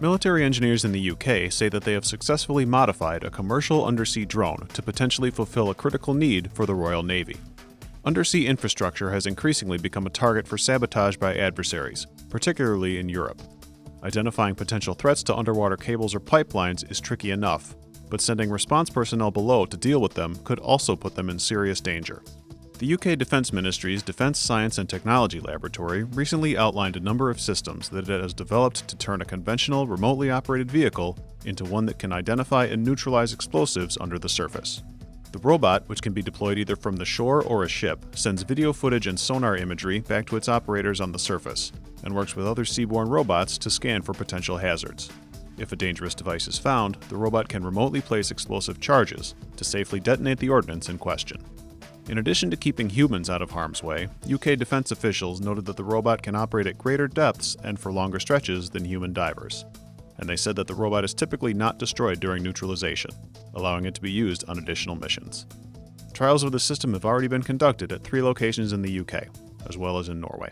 Military engineers in the UK say that they have successfully modified a commercial undersea drone to potentially fulfill a critical need for the Royal Navy. Undersea infrastructure has increasingly become a target for sabotage by adversaries, particularly in Europe. Identifying potential threats to underwater cables or pipelines is tricky enough, but sending response personnel below to deal with them could also put them in serious danger. The UK Defence Ministry's Defence Science and Technology Laboratory recently outlined a number of systems that it has developed to turn a conventional, remotely operated vehicle into one that can identify and neutralize explosives under the surface. The robot, which can be deployed either from the shore or a ship, sends video footage and sonar imagery back to its operators on the surface, and works with other seaborne robots to scan for potential hazards. If a dangerous device is found, the robot can remotely place explosive charges to safely detonate the ordnance in question. In addition to keeping humans out of harm's way, UK defense officials noted that the robot can operate at greater depths and for longer stretches than human divers. And they said that the robot is typically not destroyed during neutralization, allowing it to be used on additional missions. Trials of the system have already been conducted at 3 locations in the UK, as well as in Norway.